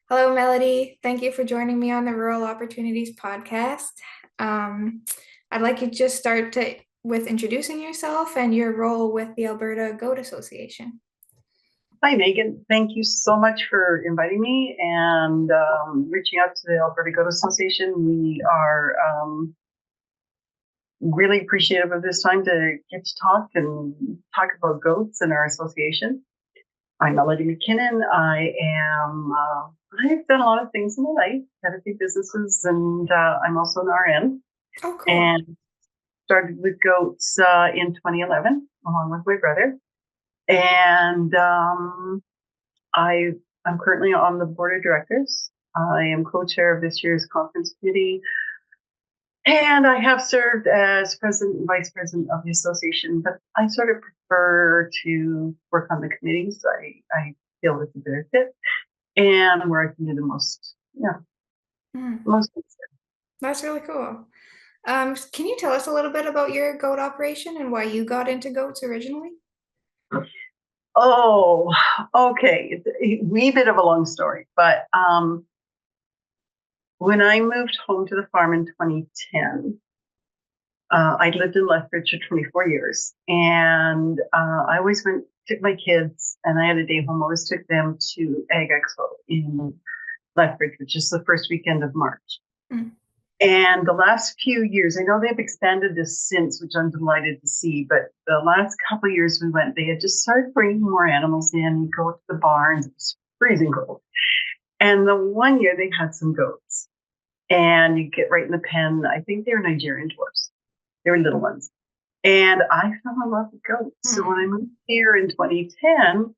Hello, Melody. Thank you for joining me on the Rural Opportunities podcast. Um, I'd like you to just with introducing yourself and your role with the Alberta Goat Association. Hi, Megan. Thank you so much for inviting me and reaching out to the Alberta Goat Association. We are really appreciative of this time to get to talk about goats and our association. I'm Melodi Mackinnon. I've done a lot of things in my life, had a few businesses, and I'm also an RN Oh, cool. and started with goats in 2011 along with my brother. And I am currently on the board of directors. I am co-chair of this year's conference committee, and I have served as president and vice president of the association, but I sort of prefer to work on the committees. I feel it's a better fit and where I can do the most, Mm, most. that's really cool. Can you tell us a little bit about your goat operation and why you got into goats originally? Oh, okay. It's a wee bit of a long story, but when I moved home to the farm in 2010, I lived in Lethbridge for 24 years, and I always took my kids, and I had a day home. I always took them to Ag Expo in Lethbridge, which is the first weekend of March. Mm, And the last few years, I know they've expanded this since, which I'm delighted to see, but the last couple of years we went, they had just started bringing more animals in. We go to the barns, it was freezing cold. And the one year they had some goats, and you get right in the pen. I think they were Nigerian dwarfs. They were little ones. And I fell in love with goats. So when I mm, moved here in 2010,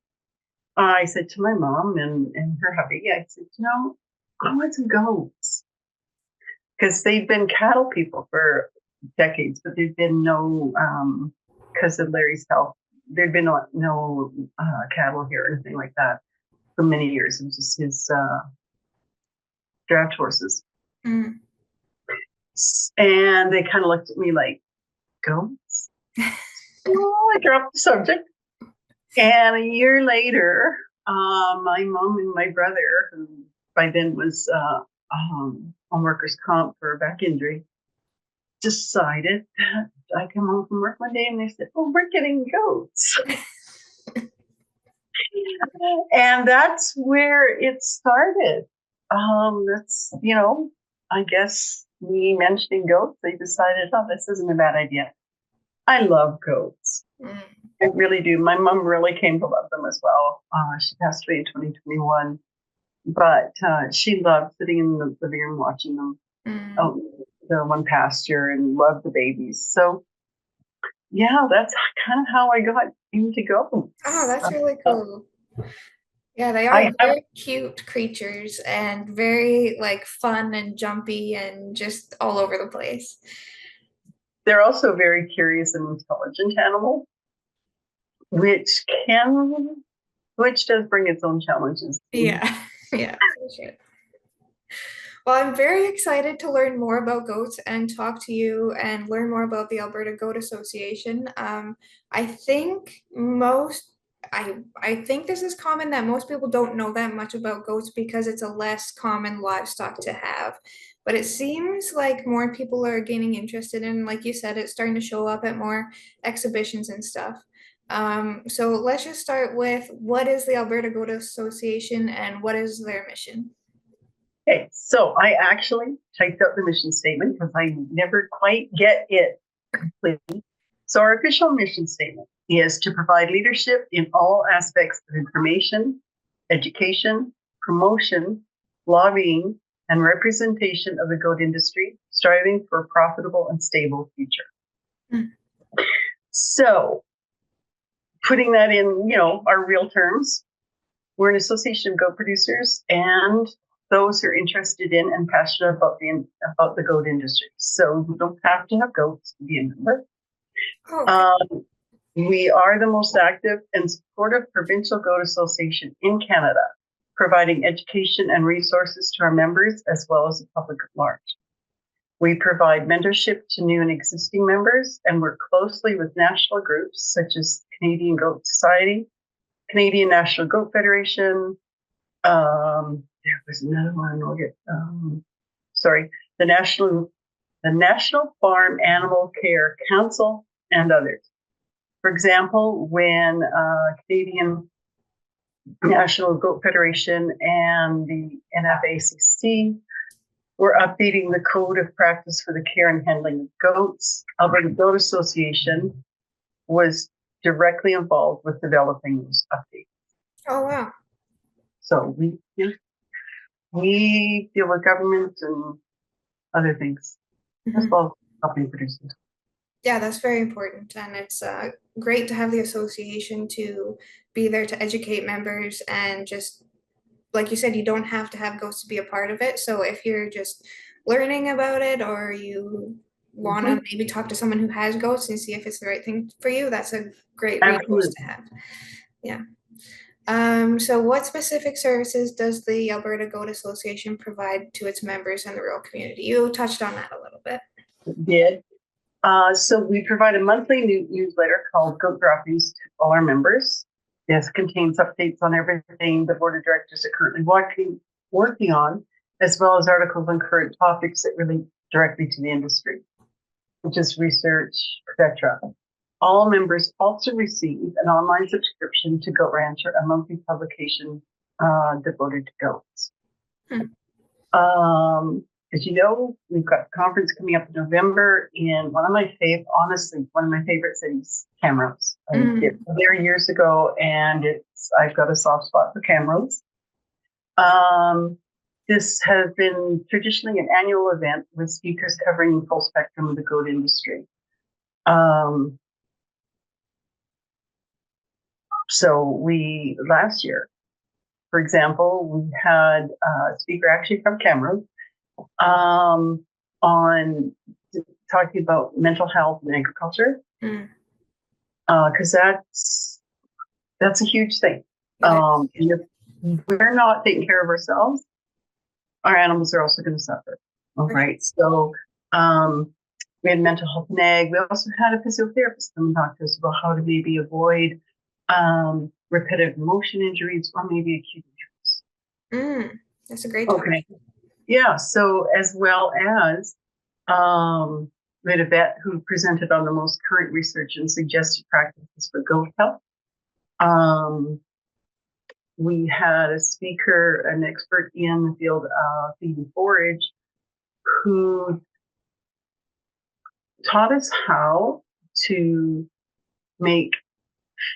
I said to my mom and her hubby, I said, I want some goats. Because they've been cattle people for decades, but there'd been no, because of Larry's health, there'd been no cattle here or anything like that for many years. It was just his draft horses. mm. And they kind of looked at me like, goats? Oh, I dropped the subject. And a year later, my mom and my brother, who by then was on workers' comp for a back injury, decided that I come home from work one day and they said, "Oh, we're getting goats." And that's where it started. I guess me mentioning goats, they decided, oh, this isn't a bad idea. I love goats. Mm, I really do. My mom really came to love them as well. She passed away in 2021, but she loved sitting in the living room watching them mm. out the one pasture and loved the babies. So yeah, that's kind of how I got into Oh, goats. that's really cool. Yeah, they are I have. very cute creatures and very like fun and jumpy and just all over the place. They're also very curious and intelligent animal, which can, which does bring its own challenges. Yeah, yeah, for sure. Well, I'm very excited to learn more about goats and talk to you and learn more about the Alberta Goat Association. I think I think this is common that most people don't know that much about goats because it's a less common livestock to have. But it seems like more people are gaining interested in, like you said, it's starting to show up at more exhibitions and stuff. So let's just start with what is the Alberta Goat Association and what is their mission? Okay, so I actually typed out the mission statement because I never quite get it completely. So our official mission statement is to provide leadership in all aspects of information, education, promotion, lobbying, and representation of the goat industry, striving for a profitable and stable future. Mm, So putting that in, our real terms, we're an association of goat producers and those who are interested in and passionate about the goat industry. So you don't have to have goats to be a member. okay. Um, we are the most active and supportive provincial goat association in Canada, providing education and resources to our members as well as the public at large. We provide mentorship to new and existing members and work closely with national groups such as Canadian Goat Society, Canadian National Goat Federation. There there's another one. I'll get sorry, the National Farm Animal Care Council and others. For example, when Canadian National Goat Federation and the NFACC were updating the code of practice for the care and handling of goats, Alberta Goat Association was directly involved with developing those updates. Oh, wow. So we deal with government and other things, as well as helping producers. Yeah, that's very important. And it's great to have the association to be there to educate members and just, like you said, you don't have to have goats to be a part of it. So if you're just learning about it or you want to maybe talk to someone who has goats and see if it's the right thing for you, that's a great resource to have. Yeah. So what specific services does the Alberta Goat Association provide to its members and the rural community? You touched on that a little bit. Did. So we provide a monthly newsletter called Goat Droppings to all our members. This contains updates on everything the board of directors are currently working on, as well as articles on current topics that relate directly to the industry, which is research, etc. All members also receive an online subscription to Goat Rancher, a monthly publication devoted to goats. As you know, we've got a conference coming up in November in one of my favorite cities, Camrose. I did there years ago, and I've got a soft spot for Camrose. This has been traditionally an annual event with speakers covering the full spectrum of the goat industry. So last year, for example, we had a speaker actually from Camrose on talking about mental health and agriculture, because that's a huge thing. If we're not taking care of ourselves, our animals are also going to suffer. All right. So we had mental health and ag. We also had a physiotherapist come and talk to us about how to maybe avoid repetitive motion injuries or maybe acute injuries. That's a great topic. Okay. Yeah, so as well as we had a vet who presented on the most current research and suggested practices for goat health. We had a speaker, an expert in the field of feed and forage, who taught us how to make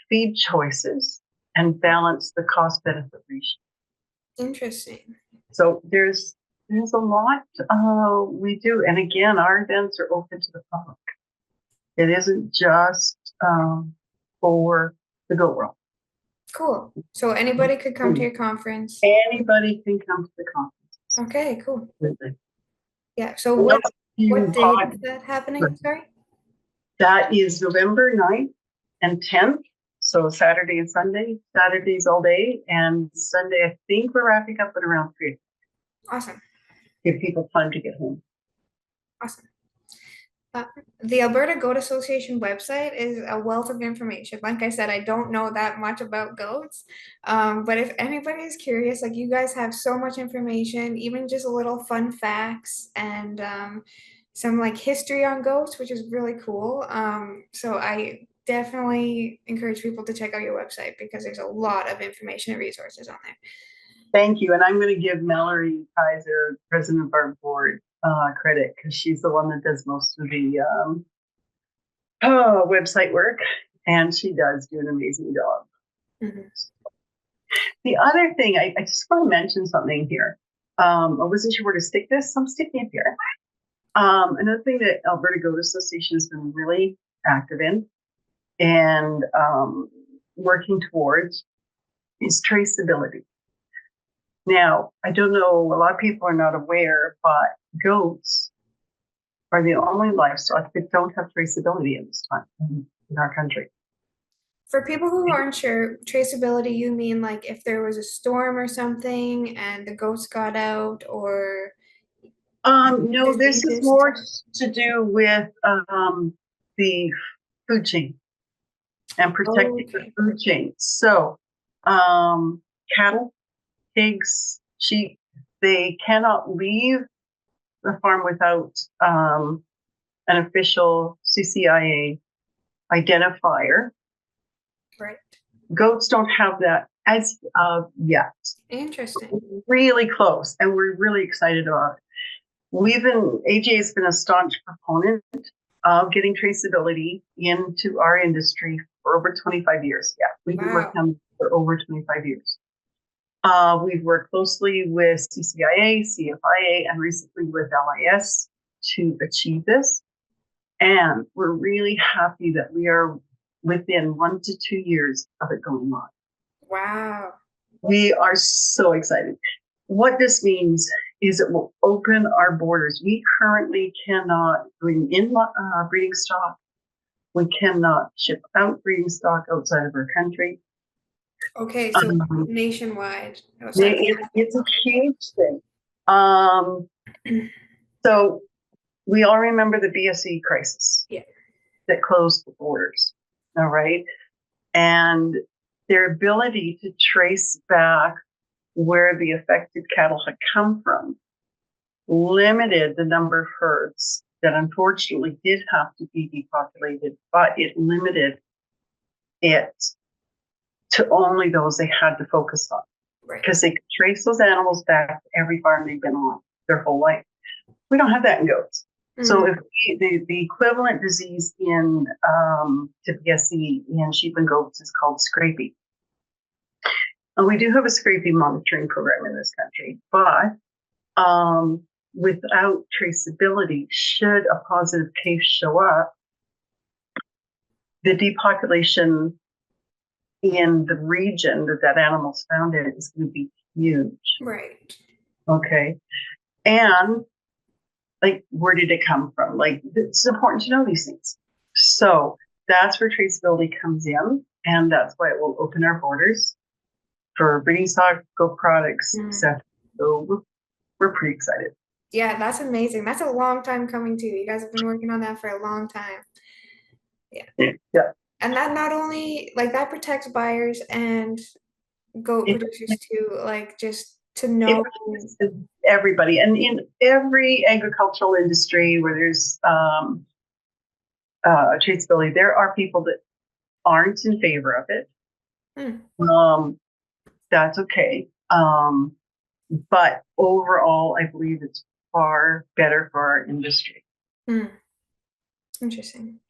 feed choices and balance the cost-benefit ratio. Interesting. So there's a lot we do. And again, our events are open to the public. It isn't just for the goat world. Cool. So anybody could come to your conference? Anybody can come to the conference. Okay, cool. Absolutely. Yeah. So what date is that happening? Sorry? That is November 9th and 10th. So Saturday and Sunday. Saturdays all day. And Sunday, I think we're wrapping up at around 3. Awesome. Give people time to get home. Awesome. The Alberta Goat Association website is a wealth of information. Like I said, I don't know that much about goats, but if anybody is curious, like you guys have so much information, even just a little fun facts and some like history on goats, which is really cool. So I definitely encourage people to check out your website because there's a lot of information and resources on there. Thank you. And I'm going to give Mallory Kaiser, president of our board, credit because she's the one that does most of the website work, and she does do an amazing job. The other thing, I just want to mention something here. I wasn't sure where to stick this, so I'm sticking it here. Another thing that Alberta Goat Association has been really active in and working towards is traceability. Now, I don't know, a lot of people are not aware, but goats are the only livestock that don't have traceability at this time in our country. For people who aren't sure, traceability, you mean like if there was a storm or something and the goats got out, or no, this is more to do with the food chain and protecting the food chain. So cattle, pigs, sheep, they cannot leave the farm without an official CCIA identifier. Right. Goats don't have that as of yet. Interesting. Really close, and we're really excited about it. AJ has been a staunch proponent of getting traceability into our industry for over 25 years. Yeah, we've been working on it for over 25 years. We've worked closely with CCIA, CFIA, and recently with LIS to achieve this. And we're really happy that we are within 1 to 2 years of it going on. Wow. We are so excited. What this means is it will open our borders. We currently cannot bring in breeding stock. We cannot ship out breeding stock outside of our country. Okay, so nationwide. It's a huge thing. So we all remember the BSE crisis that closed the borders. All right. And their ability to trace back where the affected cattle had come from limited the number of herds that unfortunately did have to be depopulated, but it limited it to only those they had to focus on. Because they could trace those animals back to every farm they've been on their whole life. We don't have that in goats. Mm-hmm. So if the equivalent disease in to BSE in sheep and goats is called scrapie. And we do have a scrapie monitoring program in this country, but without traceability, should a positive case show up, the depopulation in the region that animal's found in is going to be huge. Right. Okay. And like, where did it come from? Like, it's important to know these things. So that's where traceability comes in, and that's why it will open our borders for breeding stock, goat products, etc. So we're pretty excited. Yeah, that's amazing. That's a long time coming too. You guys have been working on that for a long time. Yeah. And that not only like that protects buyers and goat producers too, like just to know everybody. And in every agricultural industry where there's traceability, there are people that aren't in favor of it. That's okay. But overall, I believe it's far better for our industry. Interesting.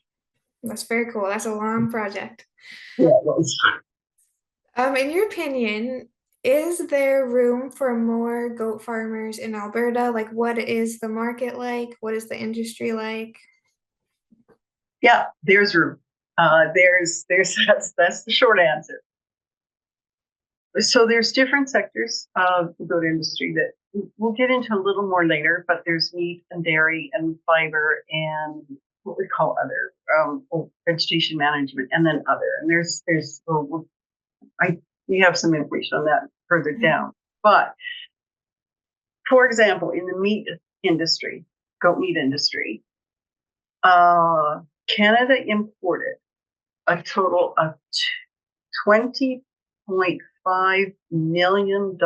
That's very cool. That's a long project. Yeah, it was. In your opinion, is there room for more goat farmers in Alberta? Like, what is the market like? What is the industry like? Yeah, there's room. That's the short answer. So there's different sectors of the goat industry that we'll get into a little more later, but there's meat and dairy and fiber and what we call other, vegetation management, and then other. And we have some information on that further down. But for example, in the meat industry, goat meat industry, Canada imported a total of $20.5 million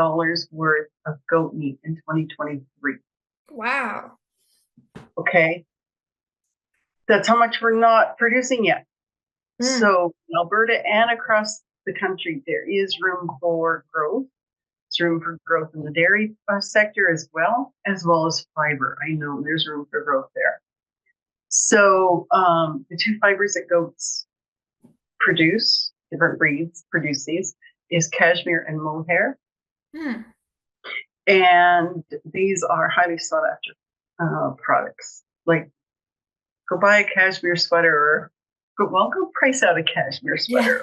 worth of goat meat in 2023. Wow. Okay. That's how much we're not producing yet. So in Alberta and across the country, there is room for growth. There's room for growth in the dairy sector as well as fiber. I know there's room for growth there. So the two fibers that goats produce, different breeds produce these, is cashmere and mohair. And these are highly sought after products. Like, go buy a cashmere sweater, go price out a cashmere sweater,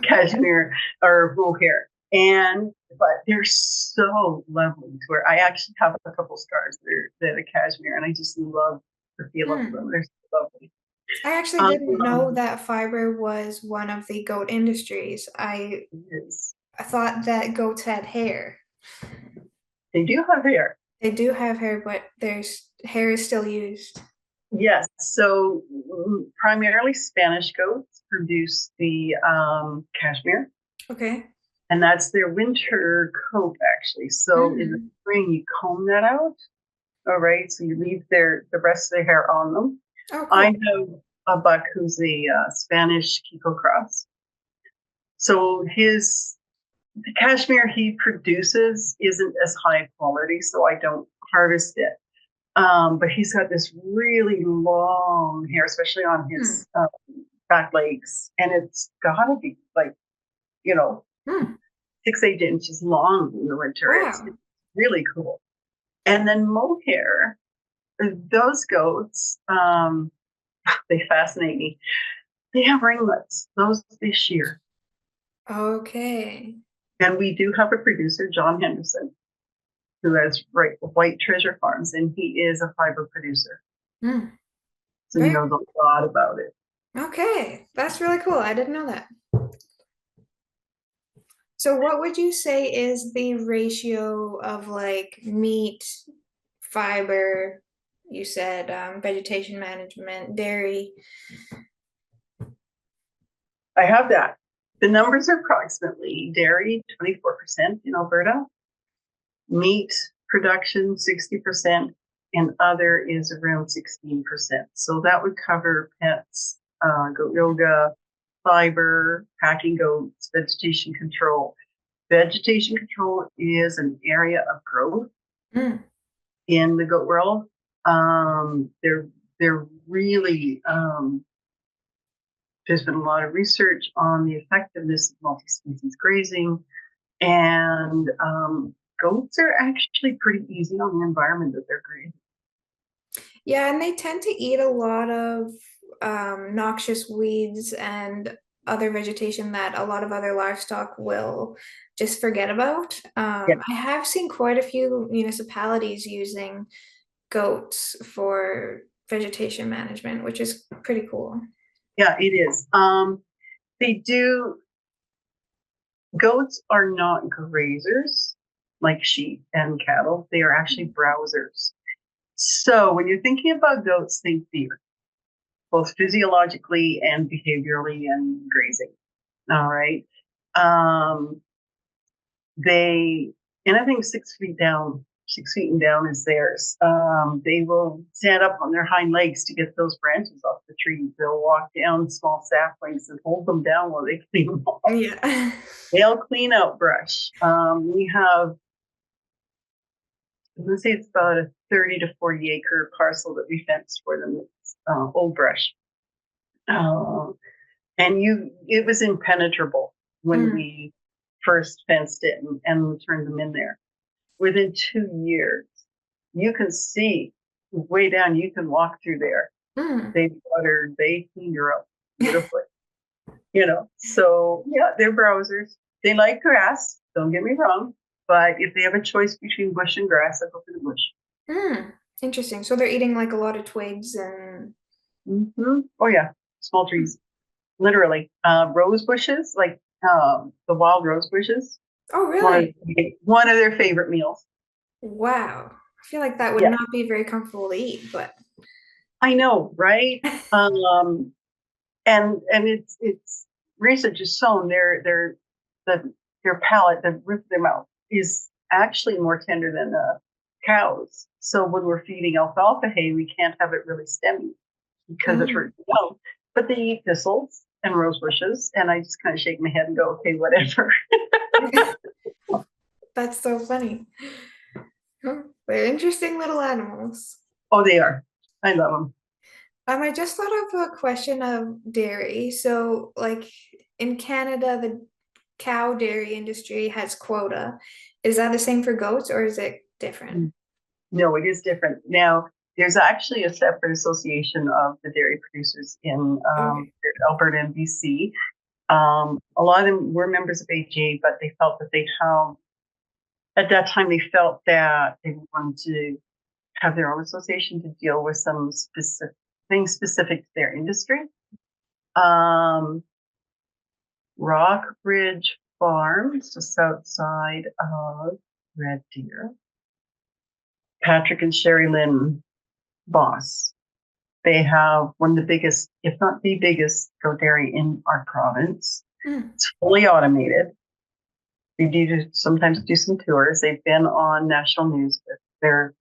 cashmere or mohair. But they're so lovely to wear. I actually have a couple scarves that are cashmere, and I just love the feel of them. They're so lovely. I actually didn't know that fiber was one of the goat industries. I thought that goats had hair. They do have hair. They do have hair, but there's hair is still used. Yes. So primarily Spanish goats produce the cashmere. Okay. and that's their winter coat, actually. So in the Mm. spring, you comb that out. All right, so you leave the rest of their hair on them. Oh, I cool. have a buck who's a Spanish Kiko cross. So the cashmere he produces isn't as high quality, so I don't harvest it. But he's got this really long hair, especially on Hmm. his back legs, and it's gotta be like, you know, Hmm. 6, 8 inches long in the winter. It's Wow. really cool. And then mohair, those goats, they fascinate me. They have ringlets. Those they shear. Okay. And we do have a producer, John Henderson, who has White Treasure Farms, and he is a fiber producer. Hmm. So he Very knows a lot about it. okay. That's really cool. I didn't know that. So what would you say is the ratio of like meat, fiber, you said vegetation management, dairy? I have that. The numbers are approximately dairy, 24% in Alberta, meat production, 60%, and other is around 16%. So that would cover pets, goat yoga, fiber, packing goats, vegetation control. Vegetation control is an area of growth Mm. in the goat world. They're really there's been a lot of research on the effectiveness of multi-species grazing, and goats are actually pretty easy on the environment that they're grazing. Yeah, and they tend to eat a lot of noxious weeds and other vegetation that a lot of other livestock will just forget about. Yeah, I have seen quite a few municipalities using goats for vegetation management, which is pretty cool. yeah, it is. They do. Goats are not grazers like sheep and cattle. They are actually browsers. So when you're thinking about goats, think deer, both physiologically and behaviorally and grazing. All right. Um, they anything 6 feet down, 6 feet and down is theirs. They will stand up on their hind legs to get those branches off the trees. They'll walk down small saplings and hold them down while they clean them off. Yeah. They'll clean out brush. We have, let's say it's about a 30 to 40 acre parcel that we fenced for them. It's old brush. Uh, and it was impenetrable when Mm, we first fenced it and turned them in there. Within 2 years, you can see way down, you can walk through there. mm. They watered, they cleaned her up beautifully, So yeah, they're browsers. They like grass, don't get me wrong, but if they have a choice between bush and grass, I go for the bush. Mm. Interesting. So they're eating like a lot of twigs and Oh yeah, small trees, literally. Rose bushes, like the wild rose bushes, oh, one of really? one of their favorite meals. Wow. I feel like that would Yeah, not be very comfortable to eat, but I know, right? Um, and it's research has shown the their palate, the roof of their mouth is actually more tender than the cows. So when we're feeding alfalfa hay, we can't have it really stemmy because it mm. hurts the mouth. But they eat thistles and rose bushes, and I just kind of shake my head and go, okay, whatever. That's so funny. Oh, they're interesting little animals. Oh, they are. I love them. I just thought of a question of dairy. So, like in Canada, the cow dairy industry has quota. Is that the same for goats or is it different? No, it is different. Now, there's actually a separate association of the dairy producers in Okay. Alberta and BC. A lot of them were members of AGA, but they felt that at that time, they felt that they wanted to have their own association to deal with some specific things specific to their industry. Um, Rockbridge Farms, just outside of Red Deer. Patrick and Sherry Lynn Boss. They have one of the biggest, if not the biggest, goat dairy in our province. Hmm. It's fully automated. They do sometimes do some tours. They've been on national news with their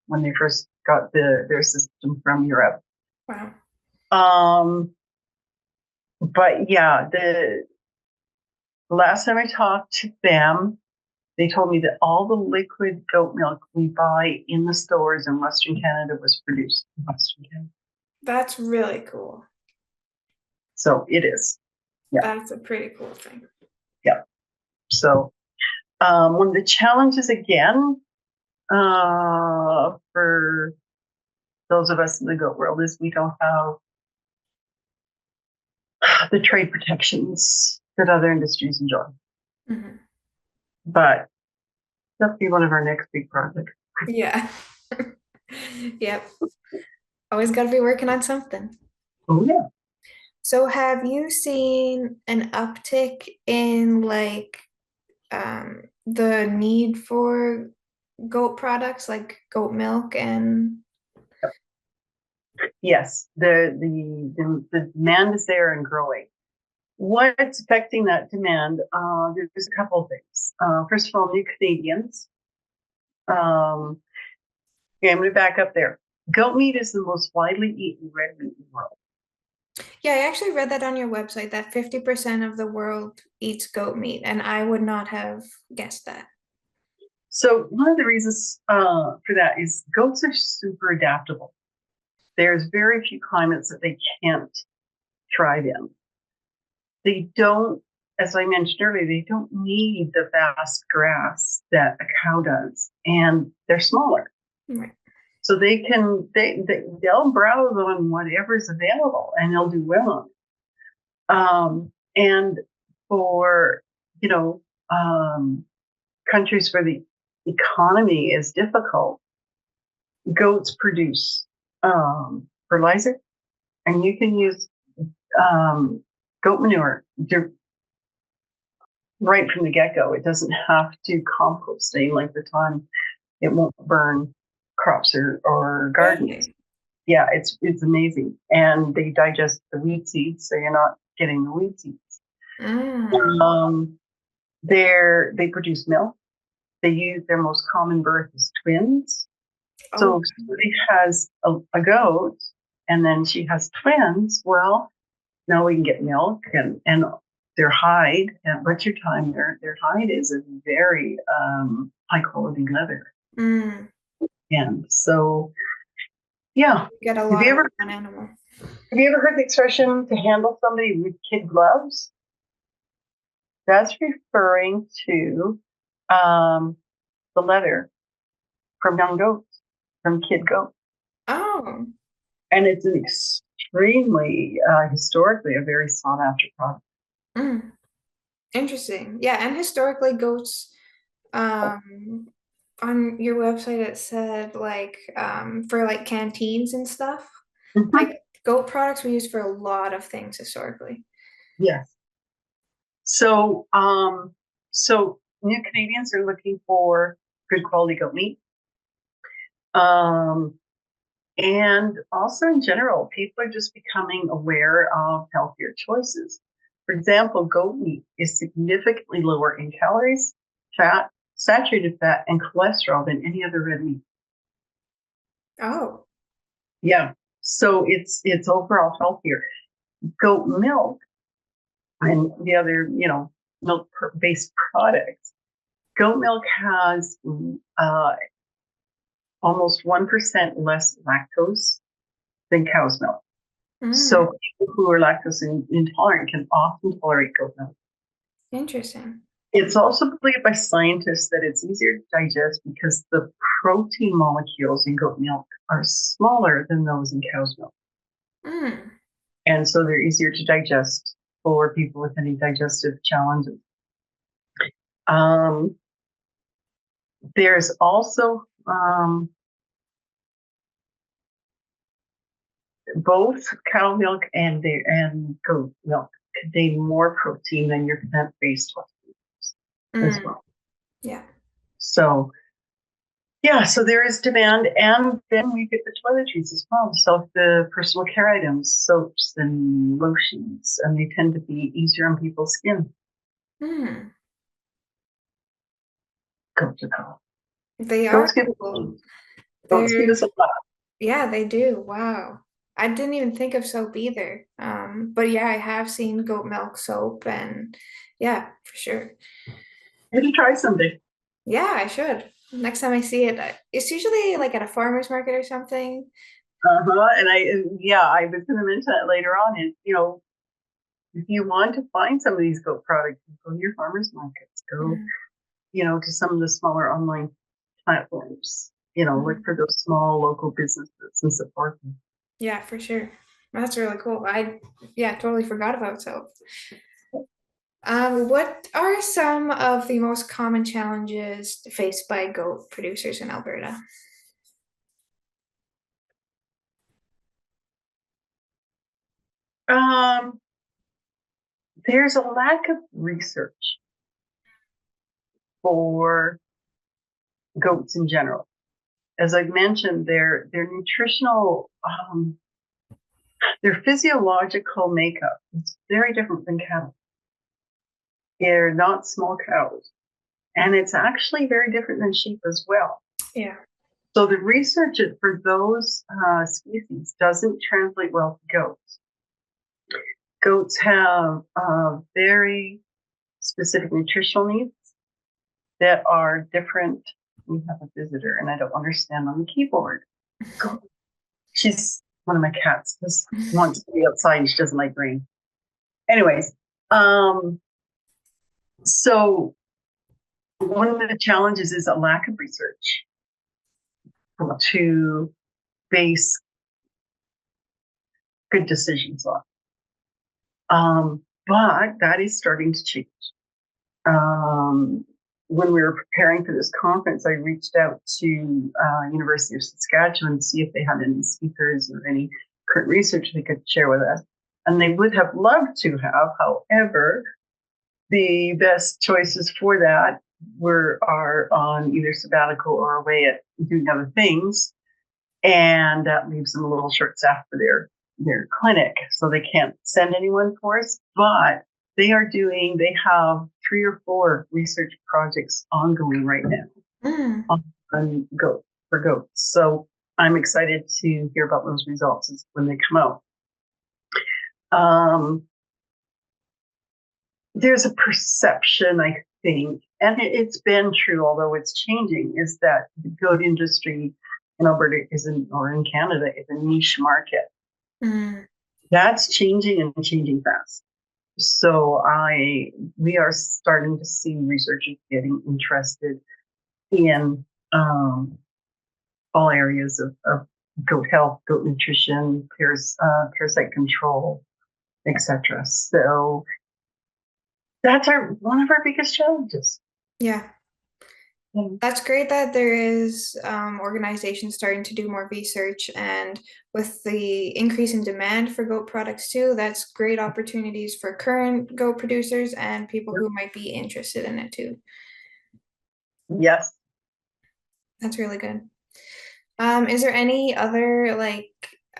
when they first got their system from Europe. Wow. Um, but yeah, the last time I talked to them, they told me that all the liquid goat milk we buy in the stores in Western Canada was produced in Western Canada. That's really cool. So it is. Yeah. That's a pretty cool thing. Yeah. So one of the challenges again for those of us in the goat world is we don't have the trade protections that other industries enjoy. Mm-hmm. But that'll be one of our next big projects. Yeah. Yep. Always got to be working on something. Oh yeah. So have you seen an uptick in like the need for goat products like goat milk and Yes. The demand is there and growing. What's affecting that demand? There's a couple of things. First of all, new Canadians. Okay, I'm going to back up there. Goat meat is the most widely eaten red meat in the world. yeah, I actually read that on your website that 50% of the world eats goat meat, and I would not have guessed that. So one of the reasons for that is goats are super adaptable. There's very few climates that they can't thrive in. They don't, as I mentioned earlier, they don't need the vast grass that a cow does, and they're smaller. Right. So they'll browse on whatever's available and they'll do well on it. And for you know countries where the economy is difficult, goats produce fertilizer, and you can use goat manure right from the get-go. It doesn't have to compost any length of time. It won't burn crops or gardens. Really? Yeah, it's amazing. And they digest the weed seeds, so you're not getting the weed seeds. Mm. Um, they produce milk. They use their most common birth as twins. So Oh, if somebody has a goat and then she has twins, well, now we can get milk and their hide. At butcher time, their hide is a very high quality leather. mm. And so, yeah. Get a Have lot you of ever one animal. have you ever heard the expression to handle somebody with kid gloves? That's referring to um, the leather from young goats, from kid goats. Oh, And it's an extremely, historically, a very sought after product. mm. Interesting. Yeah, and historically goats, um, on your website it said like for like canteens and stuff. Mhm. Like goat products were used for a lot of things historically. Yes. So, so new Canadians are looking for good quality goat meat. Um, and also in general, people are just becoming aware of healthier choices. For example, goat meat is significantly lower in calories, fat, saturated fat, and cholesterol than any other red meat. Oh. Yeah. So it's overall healthier. Goat milk and the other, milk based products. Goat milk has almost 1% less lactose than cow's milk. Mm. So people who are lactose intolerant can often tolerate goat milk. Interesting. It's also believed by scientists that it's easier to digest because the protein molecules in goat milk are smaller than those in cow's milk. Mm. And so they're easier to digest for people with any digestive challenges. Um, there's also both cow milk and goat milk contain more protein than your plant-based ones as Mm. well. Yeah. So yeah, so there is demand, and then we get the toiletries as well. So the personal care items, soaps and lotions, and they tend to be easier on people's skin. Mm. Goats are cool. They are Goats give us cool. things. Goats give They're, us a lot. yeah, they do. Wow. I didn't even think of soap either. But yeah, I have seen goat milk soap and yeah, for sure. Maybe try someday. Yeah, I should. Next time I see it, it's usually like at a farmer's market or something. Uh-huh. Yeah, I was going to mention that later on. And, if you want to find some of these goat products, go to your farmers markets, go, Mm, to some of the smaller online platforms, look mhm. for those small local businesses and support them. Yeah, for sure. That's really cool. Yeah, totally forgot about soap. What are some of the most common challenges faced by goat producers in Alberta? Um, there's a lack of research for goats in general. As I've mentioned, their nutritional, their physiological makeup is very different than cattle. They're not small cows, and it's actually very different than sheep as well. Yeah. So the research for those species doesn't translate well to goats. Goats have very specific nutritional needs that are different. We have a visitor, and I don't understand on the keyboard. Go. She's one of my cats. Just wants to be outside, and she doesn't like rain. Anyways, so one of the challenges is a lack of research to base good decisions on. But that is starting to change. When we were preparing for this conference, I reached out to University of Saskatchewan to see if they had any speakers or any current research they could share with us. And they would have loved to have. However, the best choices for that are on either sabbatical or away at doing other things. And that leaves them a little short staffed for their clinic. So they can't send anyone for us, but they have 3 or 4 research projects ongoing right now Mm, on for goats. So I'm excited to hear about those results when they come out. There's a perception, I think, and it's been true, although it's changing, is that the goat industry in Alberta or in Canada is a niche market. mm, That's changing and changing fast. So we are starting to see researchers getting interested in all areas of goat health, goat nutrition, parasite control, etc. So that's one of our biggest challenges. yeah. That's great that there is organizations starting to do more research, and with the increase in demand for goat products too, that's great opportunities for current goat producers and people who might be interested in it too. Yes. That's really good. Is there any other like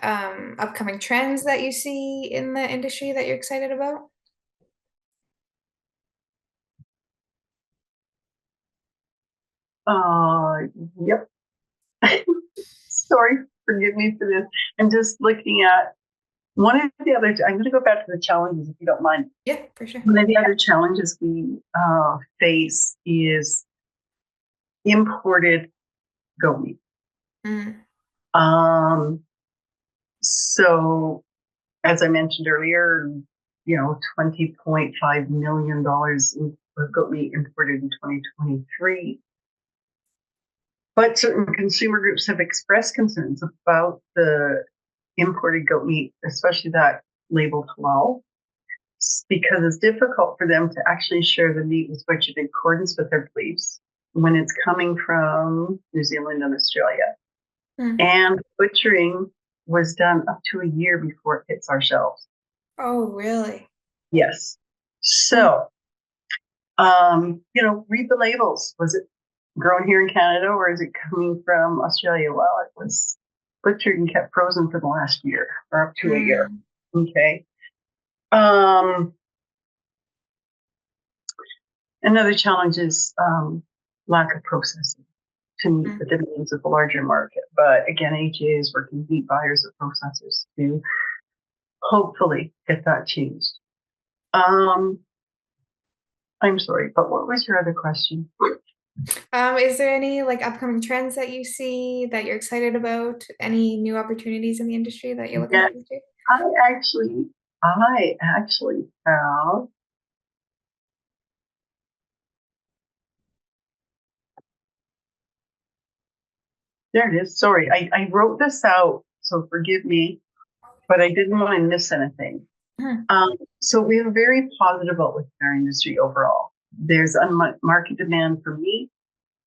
upcoming trends that you see in the industry that you're excited about? Uh, yep. Sorry, forgive me for this. I'm just looking at one of the other. I'm going to go back to the challenges if you don't mind. Yeah, for sure. One of the other challenges we face is imported goat meat. Mm, Um, so, as I mentioned earlier, $20.5 million of goat meat imported in 2023. But certain consumer groups have expressed concerns about the imported goat meat, especially that labeled halal, because it's difficult for them to actually share the meat was butchered in accordance with their beliefs when it's coming from New Zealand and Australia. mm. And butchering was done up to a year before it hits our shelves. Oh, really? Yes. Mm. So, read the labels. Was it grown here in Canada or is it coming from Australia? Well, it was butchered and kept frozen for the last year or up to a year. Mm. Okay. Another challenge is lack of processing to meet the demands of the larger market. But again, AGA is working with meat buyers and processors to hopefully get that changed. I'm sorry, but what was your other question? Is there any like upcoming trends that you see that you're excited about? Any new opportunities in the industry that you're looking Yes, forward to? I actually have. There it is. Sorry, I wrote this out, so forgive me, but I didn't want to miss anything. Mhm. So we are very positive about with our industry overall. There's a market demand for meat,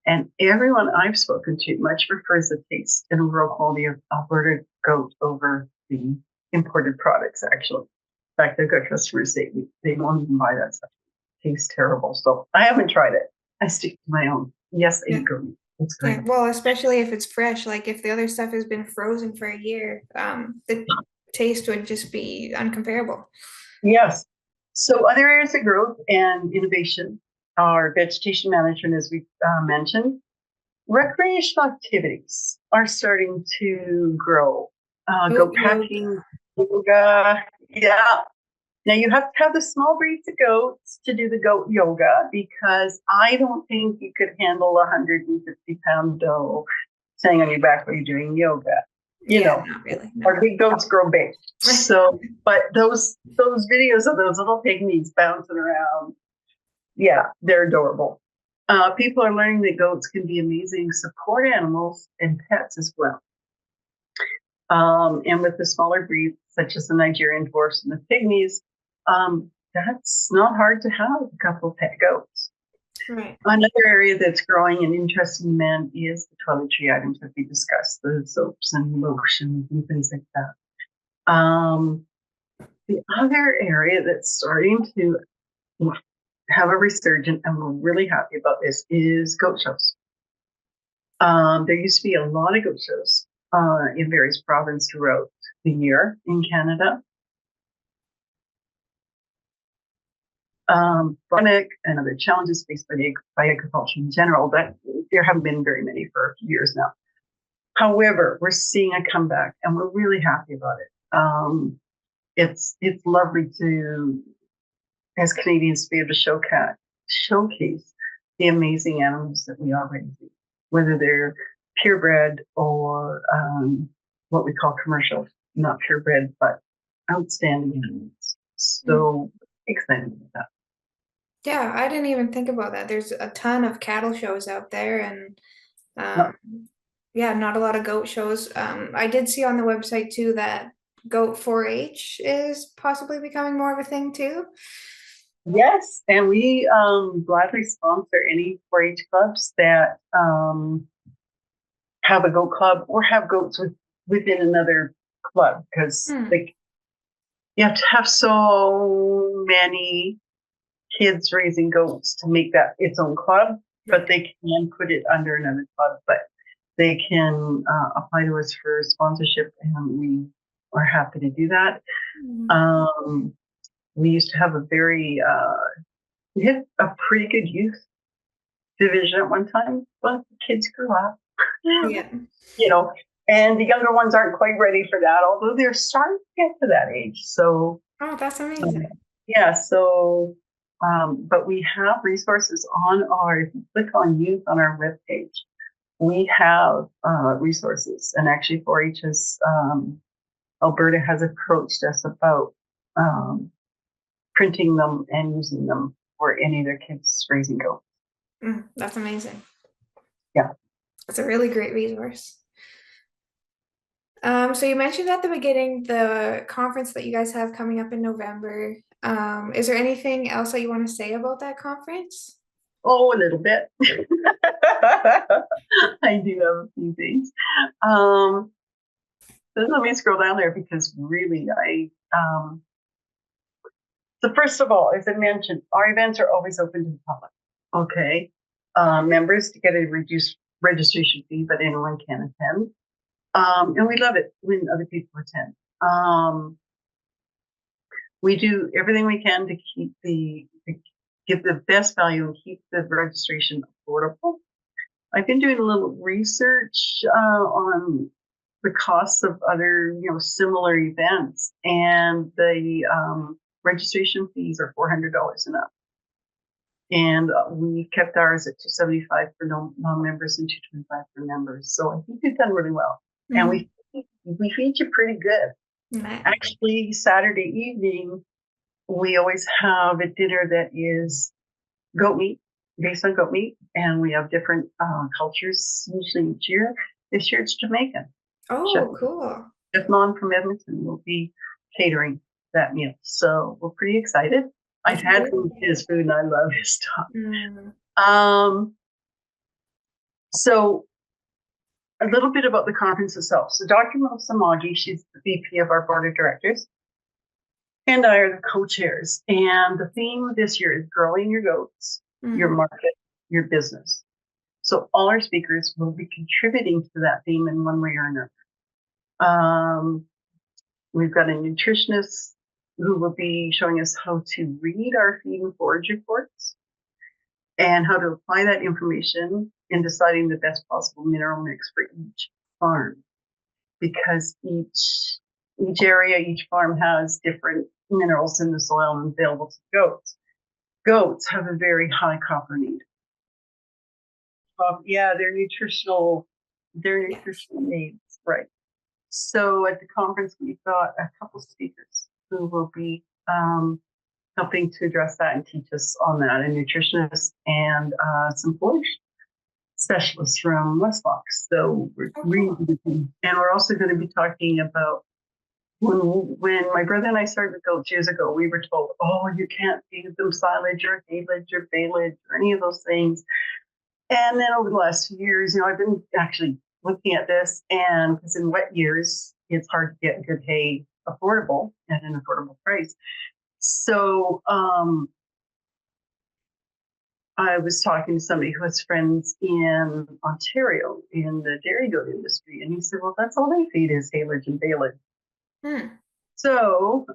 and everyone I've spoken to much prefers the taste and overall quality of Alberta goat over the imported products, actually. In fact, I've got customers say they won't even buy that stuff. It tastes terrible. So I haven't tried it. I stick to my own. Yes, I Yeah. eat goat meat. It's Yeah. great. Well, especially if it's fresh, like if the other stuff has been frozen for a year, the taste would just be uncomparable. Yes. So other areas of growth and innovation are vegetation management, as we mentioned. Recreational activities are starting to grow. Goat Goat yoga. packing, yoga. Yeah. Now you have to have the small breeds of goats to do the goat yoga because I don't think you could handle a 150-pound doe sitting on your back while you're doing yoga. You Yeah, know, not really. No. our big goats grow big. So, but those videos of those little pygmies bouncing around, yeah, they're adorable. People are learning that goats can be amazing support animals and pets as well. And with the smaller breeds, such as the Nigerian dwarfs and the pygmies, that's not hard to have a couple of pet goats. Right. Another area that's growing and interesting demand is the toiletry items that we discussed, the soaps and lotions and things like that. The other area that's starting to have a resurgence, and we're really happy about this, is goat shows. There used to be a lot of goat shows in various provinces throughout the year in Canada. Chronic and other challenges faced by agriculture in general, but there haven't been very many for a few years now. However, we're seeing a comeback, and we're really happy about it. It's lovely to, as Canadians, to be able to showcase the amazing animals that we already do, whether they're purebred or what we call commercial, not purebred, but outstanding animals. So excited about that. Yeah, I didn't even think about that. There's a ton of cattle shows out there, and No, yeah, not a lot of goat shows. I did see on the website too that goat 4-H is possibly becoming more of a thing too. yes, and we gladly sponsor any 4-H clubs that have a goat club or have goats within another club because Hmm. like you have to have so many kids raising goats to make that its own club, but Right. they can put it under another club, but they can apply to us for sponsorship, and we are happy to do that. Hmm. Um, we used to have we had a pretty good youth division at one time, but the kids grew up, Yeah. you know, and the younger ones aren't quite ready for that, although they're starting to get to that age. So, Oh, that's um, amazing. yeah, so, but we have resources on if you click on youth on our webpage, we have resources. And actually, 4-H Alberta has approached us about printing them and using them for any of their kids raising goats. That's amazing. Yeah. It's a really great resource. So you mentioned at the beginning the conference that you guys have coming up in November. Is there anything else that you want to say about that conference? Oh, a little bit. I do have a few things. Let me scroll down there because really, so first of all, as I mentioned, our events are always open to the public. Okay. Members to get a reduced registration fee, but anyone can attend. And we love it when other people attend. We do everything we can to give the best value and keep the registration affordable. I've been doing a little research on the costs of other, similar events, and the registration fees are $400 and up. And we kept ours at $275 for non-members and $225 for members. So I think we've done really well, and Mm, we feed you pretty good. nice. Actually, Saturday evening we always have a dinner that is goat meat, based on goat meat, and we have different cultures usually each year. This year it's Jamaican. Chef, Oh, cool. Chef Mon from Edmonton will be catering that meal, so we're pretty excited. I've That's had really his food and I love his stuff. mm, Um, so a little bit about the conference itself. So Dr. Melissa Magi, she's the VP of our board of directors, and I are the co-chairs. And the theme this year is growing your goats, your mm, market, your business. So all our speakers will be contributing to that theme in one way or another. We've got a nutritionist who will be showing us how to read our feed and forage reports and how to apply that information in deciding the best possible mineral mix for each farm, because each area, each farm has different minerals in the soil and available to goats. Goats have a very high copper need. Yeah, their yes. nutritional needs, right? So at the conference, we've got a couple speakers who will be helping to address that and teach us on that, a nutritionist and some forage specialists from Westlock. So we're Oh, really, cool. and we're also going to be talking about when my brother and I started with goats years ago, we were told, oh, you can't feed them silage or haylage or baleage or any of those things. And then over the last few years, I've been actually looking at this, and because in wet years, it's hard to get good hay affordable at an affordable price. So I was talking to somebody who has friends in Ontario in the dairy goat industry, and he said, well, that's all they feed is haylage and baleage. Hmm. So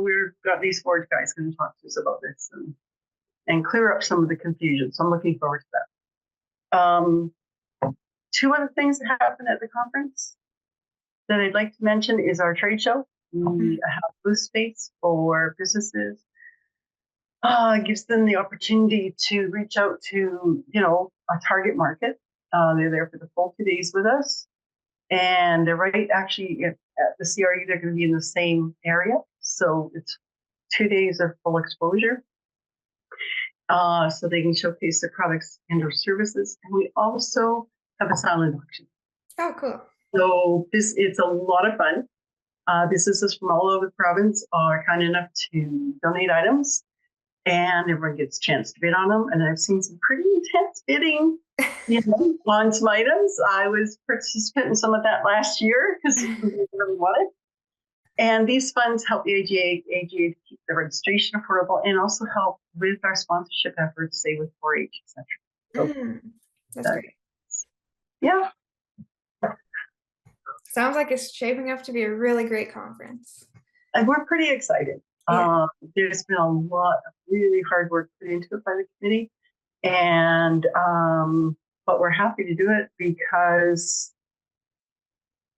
we've got these forage guys going to talk to us about this and clear up some of the confusion. So I'm looking forward to that. Two other things that happen at the conference that I'd like to mention is our trade show. We have booth space for businesses. Gives them the opportunity to reach out to, a target market. They're there for the full 2 days with us. And they're right actually at the CRE, they're going to be in the same area. So it's 2 days of full exposure. So they can showcase their products and or services. And we also have a silent auction. Oh, cool. So it's a lot of fun. Businesses from all over the province are kind enough to donate items, and everyone gets a chance to bid on them. And I've seen some pretty intense bidding, on some items. I was participating in some of that last year because we really wanted. And these funds help the AGA to keep the registration affordable and also help with our sponsorship efforts, say with 4-H, etc. So, That's great. yeah. Sounds like it's shaping up to be a really great conference. And we're pretty excited. Yeah. There's been a lot of really hard work put into it by the committee, and but we're happy to do it because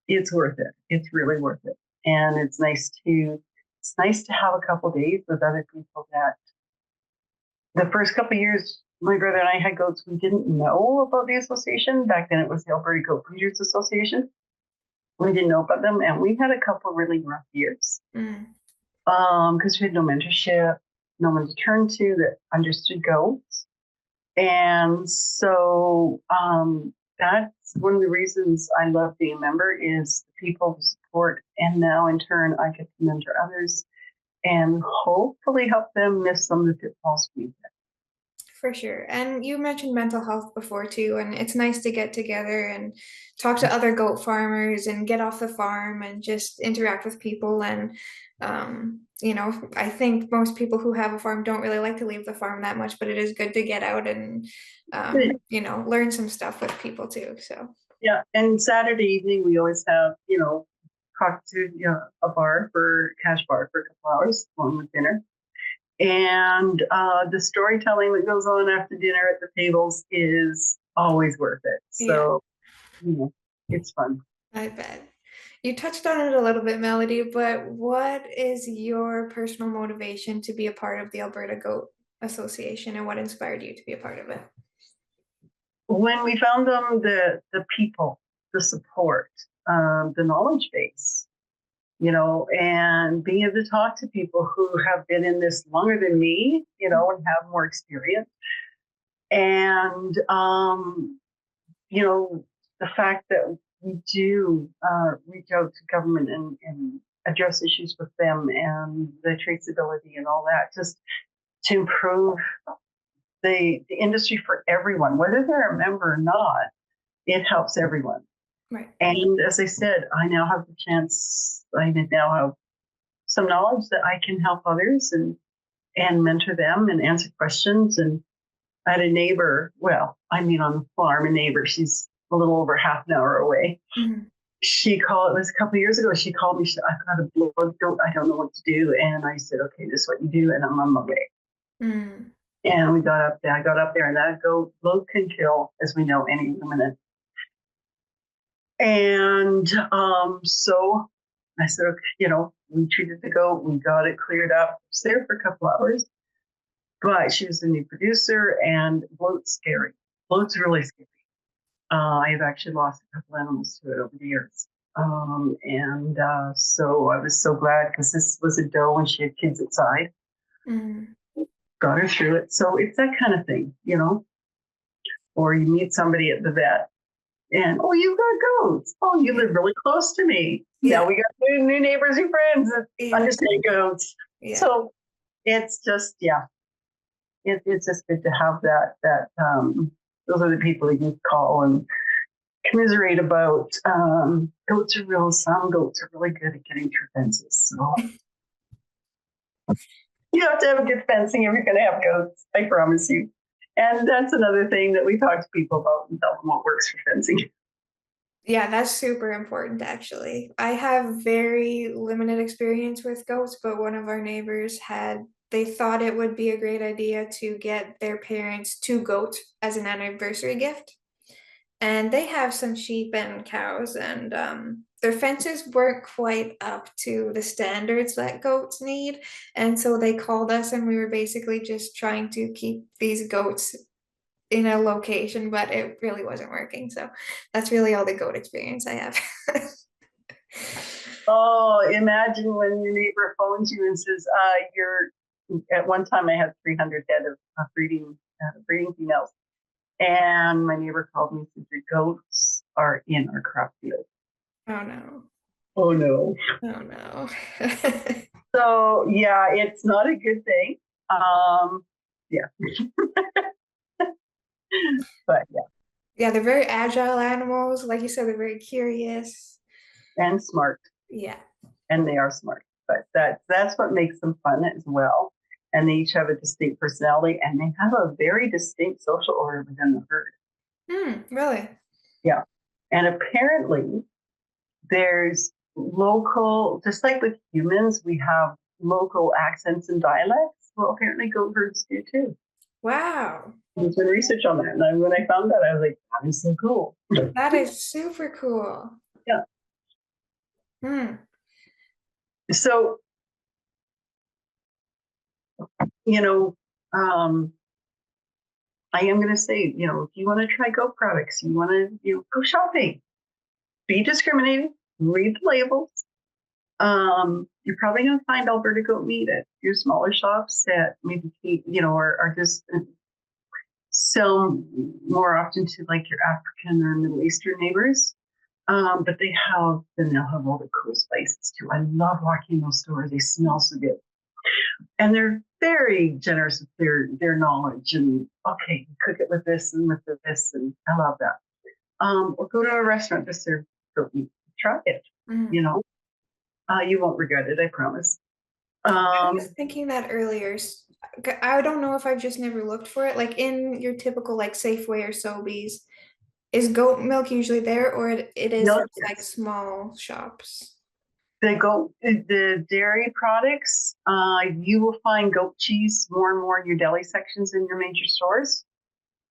it's worth it. It's really worth it, and it's nice to have a couple days with other people that the first couple of years my brother and I had goats, we didn't know about the association. Back then it was the Alberta Goat Breeders Association. We didn't know about them, and we had a couple really rough years because we had no mentorship, no one to turn to that understood goats. And so that's one of the reasons I love being a member is the people who support, and now in turn I get to mentor others and hopefully help them miss some of the pitfalls we've had. For sure. And you mentioned mental health before too, and it's nice to get together and talk to other goat farmers and get off the farm and just interact with people. And, I think most people who have a farm don't really like to leave the farm that much, but it is good to get out and, learn some stuff with people too. So, Yeah, and Saturday evening we always have, talk to a bar for cash bar for a couple hours along with dinner. And the storytelling that goes on after dinner at the tables is always worth it. Yeah, So, you know, it's fun. I bet. You touched on it a little bit, Melody, but what is your personal motivation to be a part of the Alberta Goat Association and what inspired you to be a part of it? When we found them, the people, the support, the knowledge base, and being able to talk to people who have been in this longer than me, and have more experience. And, the fact that we do reach out to government and address issues with them and the traceability and all that, just to improve the industry for everyone, whether they're a member or not, it helps everyone. Right. And as I said, I now have the chance, I now have some knowledge that I can help others and mentor them and answer questions. And I had a neighbor, well, I mean on the farm, a neighbor, she's a little over half an hour away. Mm-hmm. It was a couple of years ago, she called me, she said, I've got a blood goat, I don't know what to do. And I said, okay, this is what you do, and I'm on my way. Mm. And I got up there, and that goat can kill, as we know, any ruminant. And so I said, okay, we treated the goat, we got it cleared up. I was there for a couple hours, but she was the new producer, and bloat's scary. Bloat's really scary. I have actually lost a couple animals to it over the years. So I was so glad, because this was a doe and she had kids outside. Mm. Got her through it. So it's that kind of thing, or you meet somebody at the vet and, oh, you've got goats. Oh, you live really close to me. Yeah. Now we got new neighbors and friends that understand goats. Yeah. So it's just, it's just good to have that those are the people you can call and commiserate about. Some goats are really good at getting through fences. So you have to have good fencing if you're going to have goats, I promise you. And that's another thing that we talk to people about and tell them what works for fencing. Yeah, that's super important, actually. I have very limited experience with goats, but one of our neighbors they thought it would be a great idea to get their parents two goats as an anniversary gift. And they have some sheep and cows, and their fences weren't quite up to the standards that goats need. And so they called us, and we were basically just trying to keep these goats in a location, but it really wasn't working. So that's really all the goat experience I have. Oh, imagine when your neighbor phones you and says, you're, at one time I had 300 head of breeding females. And my neighbor called me and said, your goats are in our crop field. Oh no. Oh no. Oh no. So yeah, it's not a good thing. Yeah. But yeah. Yeah, they're very agile animals. Like you said, they're very curious. And smart. Yeah. And they are smart. But that's what makes them fun as well. And they each have a distinct personality, and they have a very distinct social order within the herd. Really? Yeah. And apparently there's local, just like with humans, we have local accents and dialects. Well, apparently goat herds do too. Wow. There's been research on that. And when I found that, I was like, that is so cool. That is super cool. Yeah. So, I am going to say, if you want to try goat products, you want to, go shopping, be discriminating, read the labels. You're probably going to find Alberta goat meat at your smaller shops that maybe, are just sell more often to like your African or Middle Eastern neighbors. But they'll have all the cool spices too. I love walking in those stores. They smell so good. And they're very generous with their knowledge, and okay, cook it with this and with this, and I love that. Or go to a restaurant to serve goat meat. Try it. You won't regret it, I promise. I was thinking that earlier. I don't know if I've just never looked for it. Like in your typical like Safeway or Sobeys, is goat milk usually there, or it is like small shops? The dairy products, you will find goat cheese more and more in your deli sections in your major stores.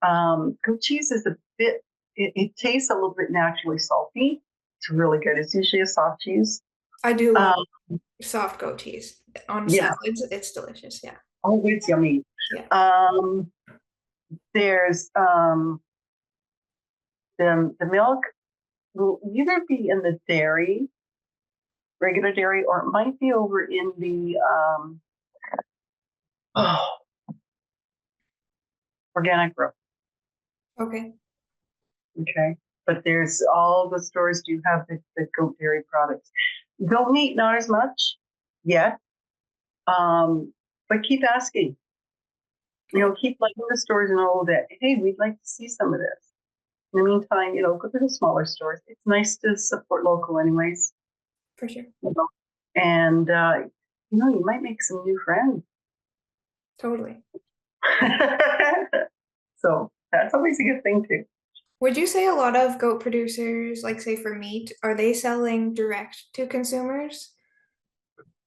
Goat cheese is a bit, it tastes a little bit naturally salty. It's really good. It's usually a soft cheese. I do love Um, soft goat cheese on yes. salads. It's delicious. Yeah. Oh, it's yummy. Yeah. Um, there's the milk will either be in the dairy, regular dairy, or it might be over in the oh, organic row. Okay. Okay. But there's all the stores do have the goat dairy products. Goat meat, not as much yet. But keep asking. Keep letting the stores know that, hey, we'd like to see some of this. In the meantime, go to the smaller stores. It's nice to support local anyways. For sure. And you might make some new friends. Totally. So that's always a good thing too. Would you say a lot of goat producers, like say for meat, are they selling direct to consumers?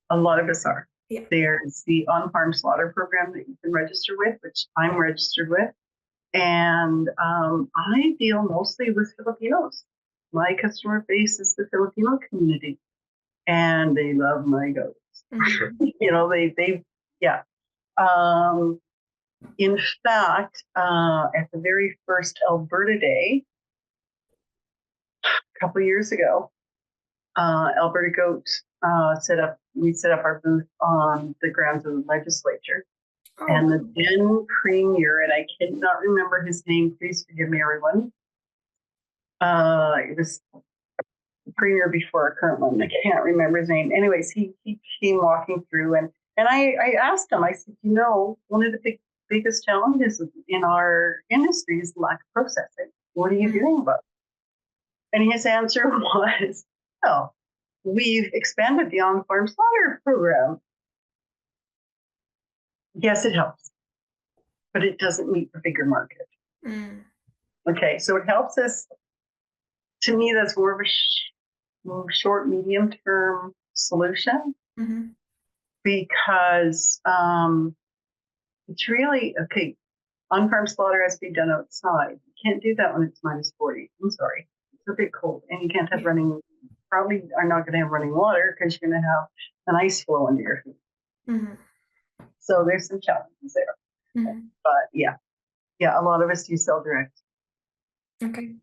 A lot of us are. Yeah. There's the on-farm slaughter program that you can register with, which I'm registered with. And I deal mostly with Filipinos. My customer base is the Filipino community, and they love my goats. Mm-hmm. Yeah. In fact, at the very first Alberta Day, a couple of years ago, Alberta Goat we set up our booth on the grounds of the legislature. Oh, And the then premier, and I cannot remember his name, please forgive me, everyone. It was the premier before our current one. I can't remember his name. Anyways, he came walking through, and I asked him, I said, one of the biggest challenges in our industry is the lack of processing. What are you doing about it? And his answer was, well, we've expanded the on-farm slaughter program. Yes, it helps, but it doesn't meet the bigger market. Mm. Okay, so it helps us. To me, that's more of a short, medium-term solution. Mm-hmm. Because it's really, okay, on-farm slaughter has to be done outside. You can't do that when it's minus 40. I'm sorry. It's a bit cold. And you can't have probably are not going to have running water because you're going to have an ice flow under your feet. Mm-hmm. So there's some challenges there. Mm-hmm. But yeah, a lot of us do sell direct. Okay.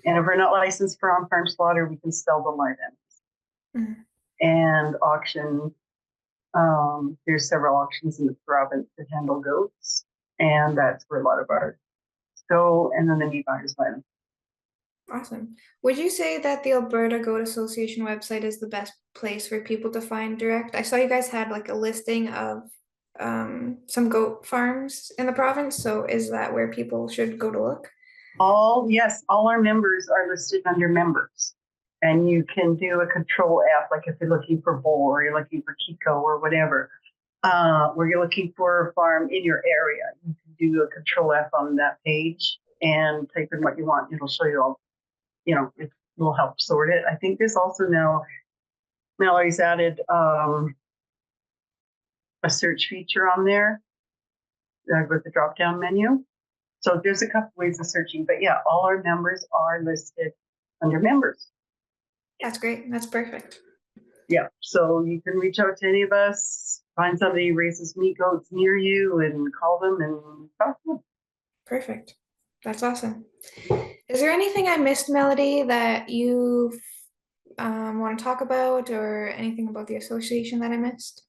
And if we're not licensed for on-farm slaughter, we can sell the live animals. Mm-hmm. And auction. There's several auctions in the province that handle goats, and that's where a lot of ours go, and then the meat buyers buy them. Awesome. Would you say that the Alberta Goat Association website is the best place for people to find direct? I saw you guys had like a listing of some goat farms in the province. So is that where people should go to look? All our members are listed under members. And you can do a control F, like if you're looking for bull or you're looking for Kiko or whatever, where you're looking for a farm in your area. You can do a control F on that page and type in what you want. It'll show you all, it will help sort it. I think there's also now, Melody's added a search feature on there with the drop-down menu. So there's a couple ways of searching, but yeah, all our members are listed under members. That's great. That's perfect. Yeah, so you can reach out to any of us, find somebody who raises meat goats near you and call them and talk to them. Perfect. That's awesome. Is there anything I missed, Melody, that you want to talk about or anything about the association that I missed?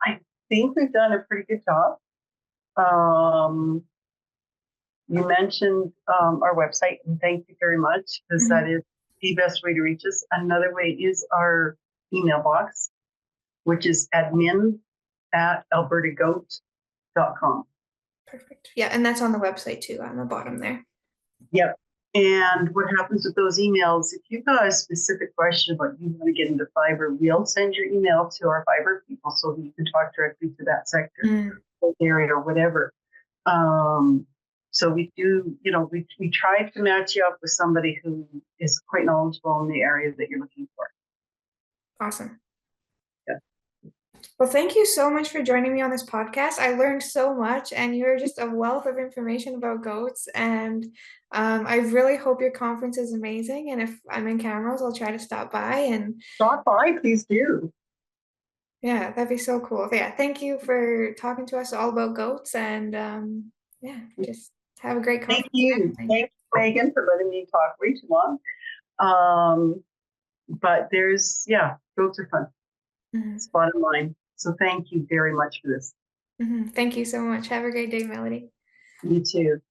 I think we've done a pretty good job. You mentioned our website, and thank you very much, because that is the best way to reach us. Another way is our email box, which is admin@albertagoat.com. Perfect. Yeah, and that's on the website too, on the bottom there. Yep. And what happens with those emails, if you've got a specific question about you want to get into fiber, we'll send your email to our fiber people so that you can talk directly to that sector or area or whatever. So we do, we try to match you up with somebody who is quite knowledgeable in the area that you're looking for. Awesome. Yeah. Well, thank you so much for joining me on this podcast. I learned so much, and you're just a wealth of information about goats. And I really hope your conference is amazing. And if I'm in Camrose, I'll try to stop by. And Stop by, please do. yeah, that'd be so cool. Yeah, thank you for talking to us all about goats. And yeah, just have a great Thank conference and you. everything. Thanks, Megan, for letting me talk way too long. Um, but yeah, goats are fun. Mhm. It's bottom line. So thank you very much for this. Thank you so much. Have a great day, Melody. You too.